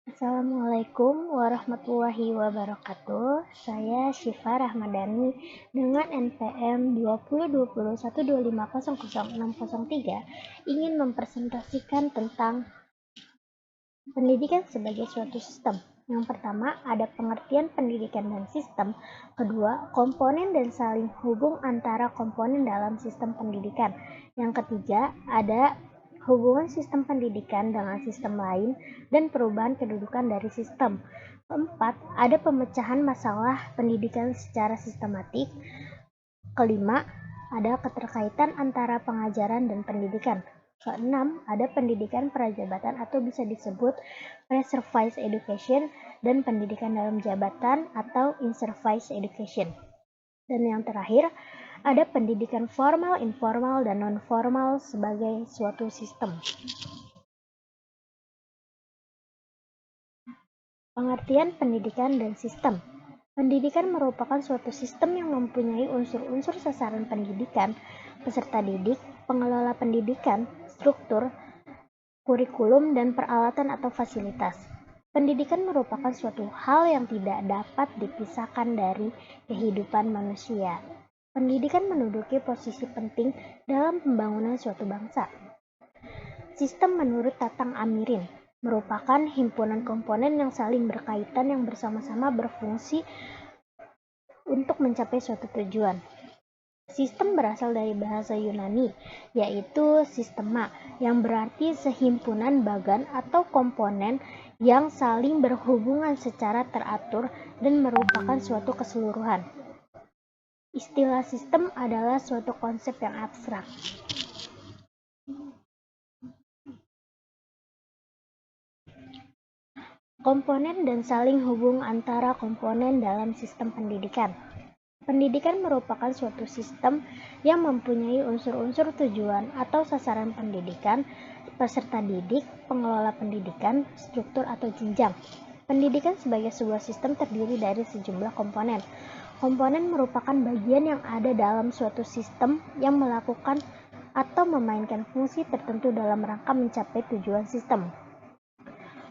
Assalamualaikum warahmatullahi wabarakatuh. Saya Syifa Rahmadani dengan NPM 202012500603 ingin mempresentasikan tentang pendidikan sebagai suatu sistem. Yang pertama, ada pengertian pendidikan dan sistem. Kedua, komponen dan saling hubung antara komponen dalam sistem pendidikan. Yang ketiga, ada hubungan sistem pendidikan dengan sistem lain dan perubahan kedudukan dari sistem. Keempat, ada pemecahan masalah pendidikan secara sistematik. Kelima, ada keterkaitan antara pengajaran dan pendidikan. Keenam, ada pendidikan prajabatan atau bisa disebut pre-service education dan pendidikan dalam jabatan atau in-service education. Dan yang terakhir, ada pendidikan formal, informal, dan non-formal sebagai suatu sistem. Pengertian pendidikan dan sistem. Pendidikan merupakan suatu sistem yang mempunyai unsur-unsur sasaran pendidikan, peserta didik, pengelola pendidikan, struktur, kurikulum, dan peralatan atau fasilitas. Pendidikan merupakan suatu hal yang tidak dapat dipisahkan dari kehidupan manusia. Pendidikan menduduki posisi penting dalam pembangunan suatu bangsa. Sistem menurut Tatang Amirin merupakan himpunan komponen yang saling berkaitan yang bersama-sama berfungsi untuk mencapai suatu tujuan. Sistem berasal dari bahasa Yunani, yaitu sistema, yang berarti sehimpunan bagan atau komponen yang saling berhubungan secara teratur dan merupakan suatu keseluruhan. Istilah sistem adalah suatu konsep yang abstrak. Komponen dan saling hubung antara komponen dalam sistem pendidikan. Pendidikan merupakan suatu sistem yang mempunyai unsur-unsur tujuan atau sasaran pendidikan, peserta didik, pengelola pendidikan, struktur atau jenjang. Pendidikan sebagai sebuah sistem terdiri dari sejumlah komponen. Komponen merupakan bagian yang ada dalam suatu sistem yang melakukan atau memainkan fungsi tertentu dalam rangka mencapai tujuan sistem.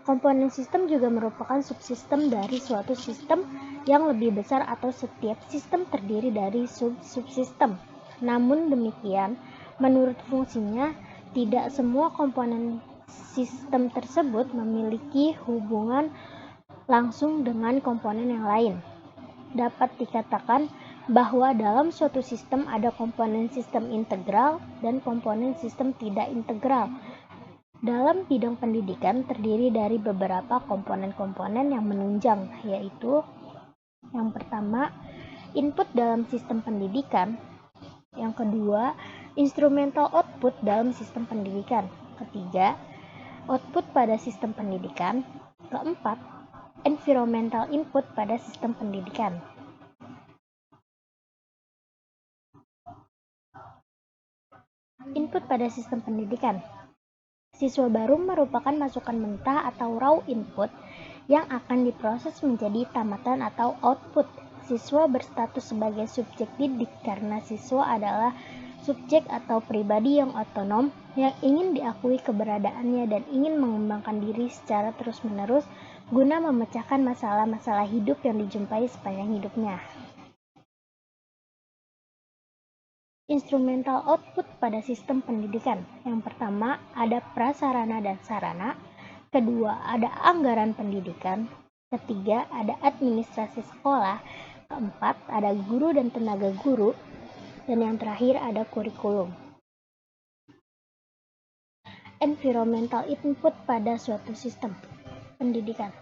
Komponen sistem juga merupakan subsistem dari suatu sistem yang lebih besar atau setiap sistem terdiri dari sub-subsistem. Namun demikian, menurut fungsinya, tidak semua komponen sistem tersebut memiliki hubungan langsung dengan komponen yang lain. Dapat dikatakan bahwa dalam suatu sistem ada komponen sistem integral dan komponen sistem tidak integral. Dalam bidang pendidikan terdiri dari beberapa komponen-komponen yang menunjang, yaitu yang pertama, input dalam sistem pendidikan. Yang kedua, instrumental output dalam sistem pendidikan. Ketiga, output pada sistem pendidikan. Keempat, environmental input pada sistem pendidikan. Input pada sistem pendidikan. Siswa baru merupakan masukan mentah atau raw input yang akan diproses menjadi tamatan atau output. Siswa berstatus sebagai subjek didik karena siswa adalah subjek atau pribadi yang otonom yang ingin diakui keberadaannya dan ingin mengembangkan diri secara terus-menerus guna memecahkan masalah-masalah hidup yang dijumpai sepanjang hidupnya. Instrumental output pada sistem pendidikan. Yang pertama, ada prasarana dan sarana. Kedua, ada anggaran pendidikan. Ketiga, ada administrasi sekolah. Keempat, ada guru dan tenaga guru. Dan yang terakhir, ada kurikulum. Environmental input pada suatu sistem pendidikan.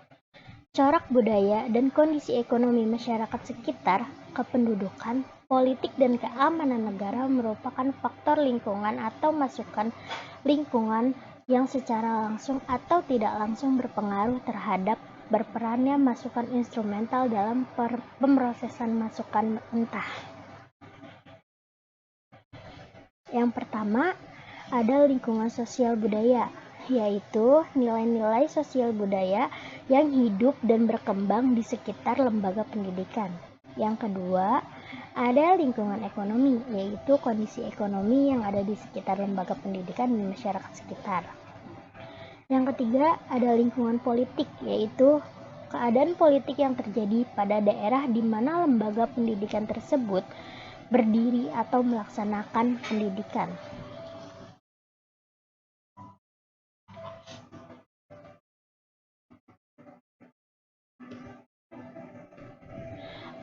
Corak budaya dan kondisi ekonomi masyarakat sekitar, kependudukan, politik dan keamanan negara merupakan faktor lingkungan atau masukan lingkungan yang secara langsung atau tidak langsung berpengaruh terhadap berperannya masukan instrumental dalam pemrosesan masukan mentah. Yang pertama, ada lingkungan sosial budaya, yaitu nilai-nilai sosial budaya yang hidup dan berkembang di sekitar lembaga pendidikan. Yang kedua, ada lingkungan ekonomi, yaitu kondisi ekonomi yang ada di sekitar lembaga pendidikan dan masyarakat sekitar. Yang ketiga ada lingkungan politik, yaitu keadaan politik yang terjadi pada daerah di mana lembaga pendidikan tersebut berdiri atau melaksanakan pendidikan.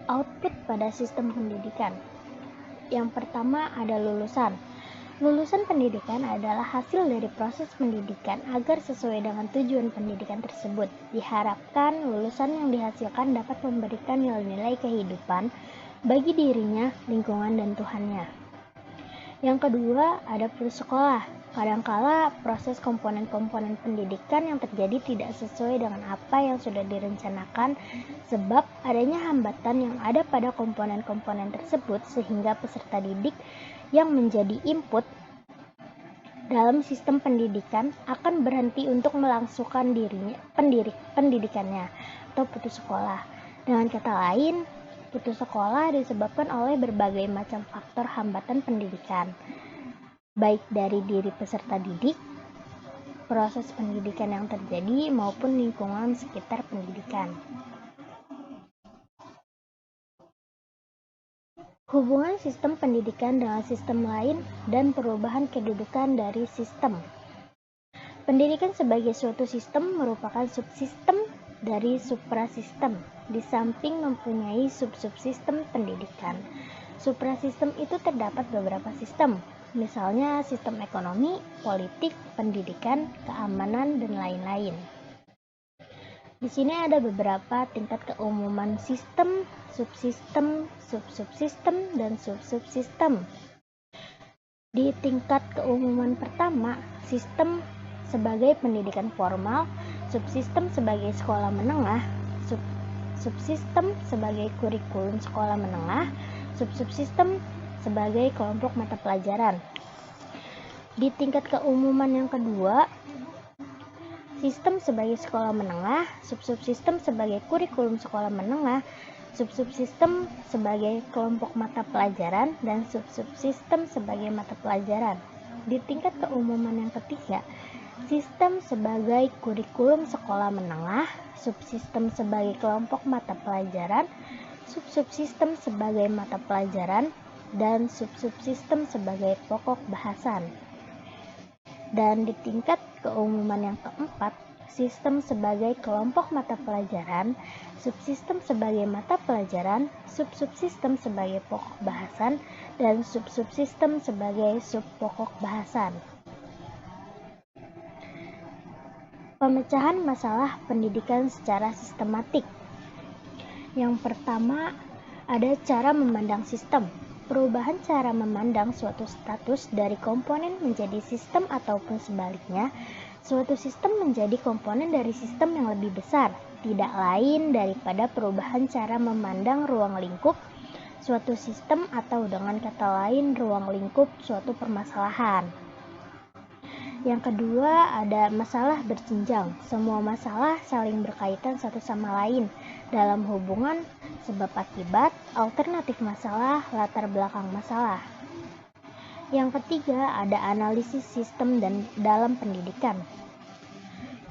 Output pada sistem pendidikan. Yang pertama ada lulusan. Lulusan pendidikan adalah hasil dari proses pendidikan agar sesuai dengan tujuan pendidikan tersebut. Diharapkan lulusan yang dihasilkan dapat memberikan nilai-nilai kehidupan bagi dirinya, lingkungan, dan Tuhannya. Yang kedua ada putus sekolah. Kadangkala proses komponen-komponen pendidikan yang terjadi tidak sesuai dengan apa yang sudah direncanakan sebab adanya hambatan yang ada pada komponen-komponen tersebut sehingga peserta didik yang menjadi input dalam sistem pendidikan akan berhenti untuk melangsungkan pendidikannya atau putus sekolah. Dengan kata lain, putus sekolah disebabkan oleh berbagai macam faktor hambatan pendidikan, baik dari diri peserta didik, proses pendidikan yang terjadi, maupun lingkungan sekitar pendidikan. Hubungan sistem pendidikan dengan sistem lain dan perubahan kedudukan dari sistem. Pendidikan sebagai suatu sistem merupakan subsistem dari suprasistem, di samping mempunyai sub-subsistem pendidikan. Suprasistem itu terdapat beberapa sistem, misalnya sistem ekonomi, politik, pendidikan, keamanan, dan lain-lain. Di sini ada beberapa tingkat keumuman sistem, subsistem, sub-subsistem, dan sub-subsistem. Di tingkat keumuman pertama, sistem sebagai pendidikan formal, subsistem sebagai sekolah menengah, subsistem sebagai kurikulum sekolah menengah, sub-subsistem sebagai kelompok mata pelajaran. Di tingkat keumuman yang kedua, sistem sebagai sekolah menengah, sub-subsistem sebagai kurikulum sekolah menengah, sub-subsistem sebagai kelompok mata pelajaran, dan sub-subsistem sebagai mata pelajaran. Di tingkat keumuman yang ketiga, sistem sebagai kurikulum sekolah menengah, subsistem sebagai kelompok mata pelajaran, sub-subsistem sebagai mata pelajaran, dan sub-subsistem sebagai pokok bahasan. Dan di tingkat keumuman yang keempat, sistem sebagai kelompok mata pelajaran, subsistem sebagai mata pelajaran, sub-subsistem sebagai pokok bahasan, dan sub-subsistem sebagai sub-pokok bahasan. Pemecahan masalah pendidikan secara sistematik. Yang pertama, ada cara memandang sistem. Perubahan cara memandang suatu status dari komponen menjadi sistem ataupun sebaliknya, suatu sistem menjadi komponen dari sistem yang lebih besar, tidak lain daripada perubahan cara memandang ruang lingkup suatu sistem atau dengan kata lain ruang lingkup suatu permasalahan. Yang kedua ada masalah berjenjang. Semua masalah saling berkaitan satu sama lain dalam hubungan sebab akibat, alternatif masalah, latar belakang masalah. Yang ketiga ada analisis sistem dan dalam pendidikan.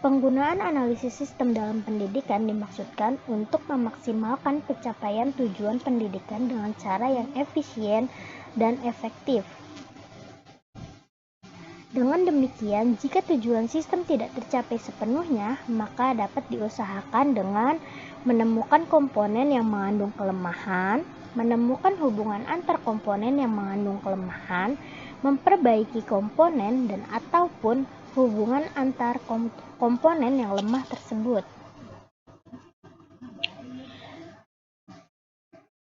Penggunaan analisis sistem dalam pendidikan dimaksudkan untuk memaksimalkan pencapaian tujuan pendidikan dengan cara yang efisien dan efektif. Dengan demikian, jika tujuan sistem tidak tercapai sepenuhnya, maka dapat diusahakan dengan menemukan komponen yang mengandung kelemahan, menemukan hubungan antar komponen yang mengandung kelemahan, memperbaiki komponen dan ataupun hubungan antar komponen yang lemah tersebut.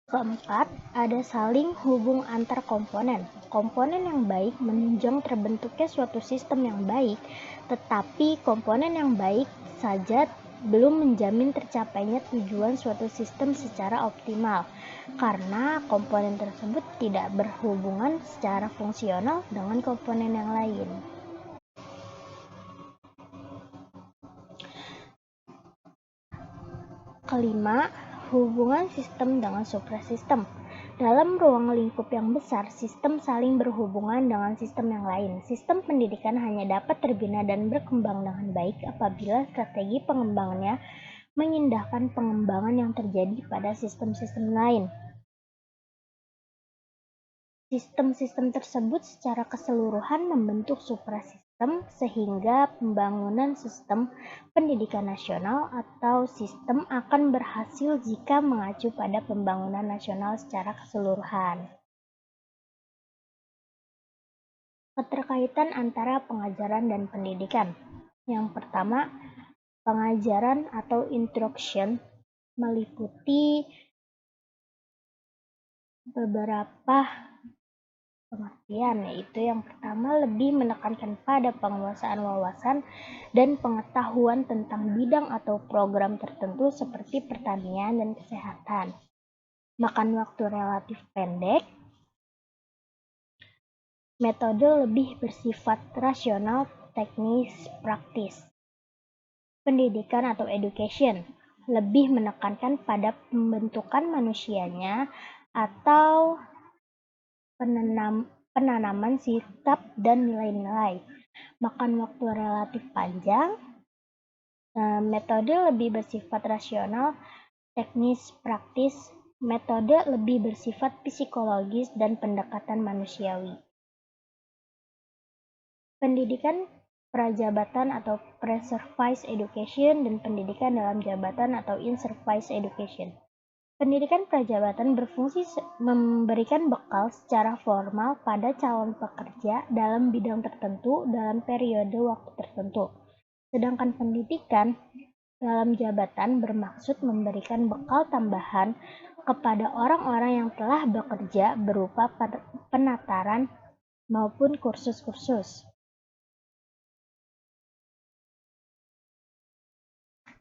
Keempat, ada saling hubung antar komponen. Komponen yang baik menunjang terbentuknya suatu sistem yang baik, tetapi komponen yang baik saja belum menjamin tercapainya tujuan suatu sistem secara optimal, karena komponen tersebut tidak berhubungan secara fungsional dengan komponen yang lain. Kelima, hubungan sistem dengan suprasistem. Dalam ruang lingkup yang besar, sistem saling berhubungan dengan sistem yang lain. Sistem pendidikan hanya dapat terbina dan berkembang dengan baik apabila strategi pengembangannya mengindahkan pengembangan yang terjadi pada sistem-sistem lain. Sistem-sistem tersebut secara keseluruhan membentuk suprasistem sehingga pembangunan sistem pendidikan nasional atau sistem akan berhasil jika mengacu pada pembangunan nasional secara keseluruhan. Keterkaitan antara pengajaran dan pendidikan. Yang pertama, pengajaran atau instruction meliputi beberapa pengertian, yaitu yang pertama lebih menekankan pada penguasaan wawasan dan pengetahuan tentang bidang atau program tertentu seperti pertanian dan kesehatan. Makan waktu relatif pendek. Metode lebih bersifat rasional, teknis, praktis. Pendidikan atau education lebih menekankan pada pembentukan manusianya atau penanaman sikap dan nilai-nilai. Makan waktu relatif panjang. Metode lebih bersifat rasional, teknis, praktis. Metode lebih bersifat psikologis dan pendekatan manusiawi. Pendidikan prajabatan atau pre-service education dan pendidikan dalam jabatan atau in-service education. Pendidikan prajabatan berfungsi memberikan bekal secara formal pada calon pekerja dalam bidang tertentu dalam periode waktu tertentu. Sedangkan pendidikan dalam jabatan bermaksud memberikan bekal tambahan kepada orang-orang yang telah bekerja berupa penataran maupun kursus-kursus.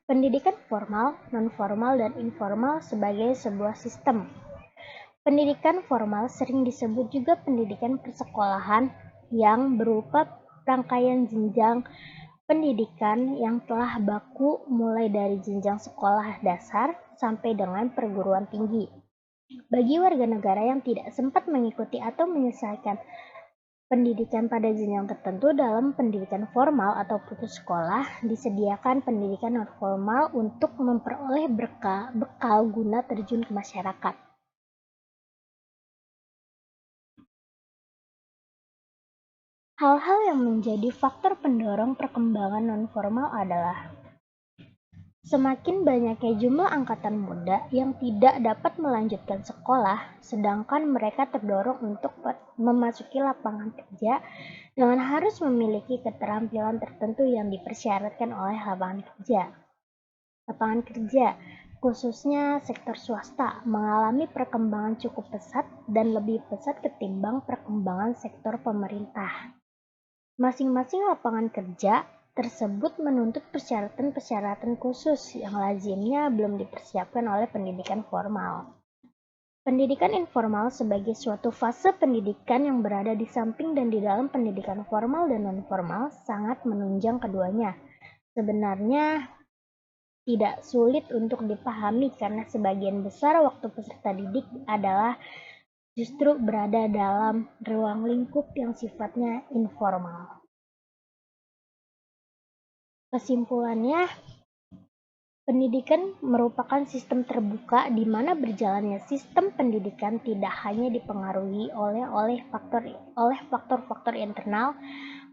Pendidikan formal, non-formal, dan informal sebagai sebuah sistem. Pendidikan formal sering disebut juga pendidikan persekolahan yang berupa rangkaian jenjang pendidikan yang telah baku mulai dari jenjang sekolah dasar sampai dengan perguruan tinggi. Bagi warga negara yang tidak sempat mengikuti atau menyelesaikan pendidikan pada jenjang tertentu dalam pendidikan formal atau putus sekolah, disediakan pendidikan non-formal untuk memperoleh bekal guna terjun ke masyarakat. Hal-hal yang menjadi faktor pendorong perkembangan non-formal adalah semakin banyaknya jumlah angkatan muda yang tidak dapat melanjutkan sekolah, sedangkan mereka terdorong untuk memasuki lapangan kerja dengan harus memiliki keterampilan tertentu yang dipersyaratkan oleh lapangan kerja. Lapangan kerja, khususnya sektor swasta, mengalami perkembangan cukup pesat dan lebih pesat ketimbang perkembangan sektor pemerintah. Masing-masing lapangan kerja tersebut menuntut persyaratan-persyaratan khusus yang lazimnya belum dipersiapkan oleh pendidikan formal. Pendidikan informal sebagai suatu fase pendidikan yang berada di samping dan di dalam pendidikan formal dan non-formal sangat menunjang keduanya. Sebenarnya tidak sulit untuk dipahami karena sebagian besar waktu peserta didik adalah justru berada dalam ruang lingkup yang sifatnya informal. Kesimpulannya, pendidikan merupakan sistem terbuka di mana berjalannya sistem pendidikan tidak hanya dipengaruhi oleh faktor-faktor internal,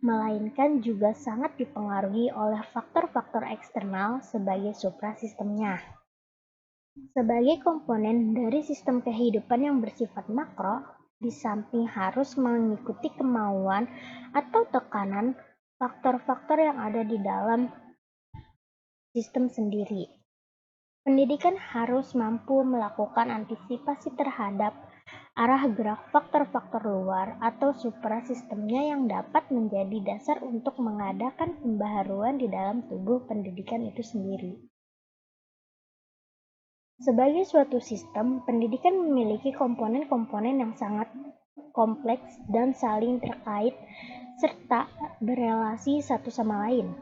melainkan juga sangat dipengaruhi oleh faktor-faktor eksternal sebagai suprasistemnya. Sebagai komponen dari sistem kehidupan yang bersifat makro, di samping harus mengikuti kemauan atau tekanan faktor-faktor yang ada di dalam sistem sendiri. Pendidikan harus mampu melakukan antisipasi terhadap arah gerak faktor-faktor luar atau suprasistemnya yang dapat menjadi dasar untuk mengadakan pembaharuan di dalam tubuh pendidikan itu sendiri. Sebagai suatu sistem, pendidikan memiliki komponen-komponen yang sangat kompleks dan saling terkait serta berelasi satu sama lain.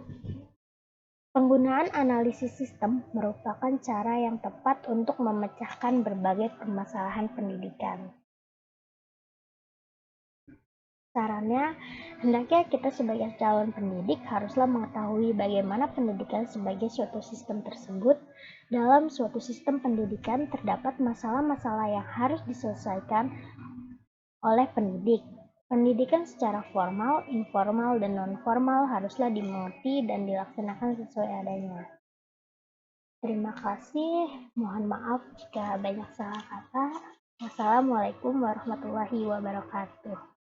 Penggunaan analisis sistem merupakan cara yang tepat untuk memecahkan berbagai permasalahan pendidikan. Sarannya, hendaknya kita sebagai calon pendidik haruslah mengetahui bagaimana pendidikan sebagai suatu sistem tersebut. Dalam suatu sistem pendidikan terdapat masalah-masalah yang harus diselesaikan oleh pendidik. Pendidikan secara formal, informal, dan non-formal haruslah dimengerti dan dilaksanakan sesuai adanya. Terima kasih, mohon maaf jika banyak salah kata. Wassalamualaikum warahmatullahi wabarakatuh.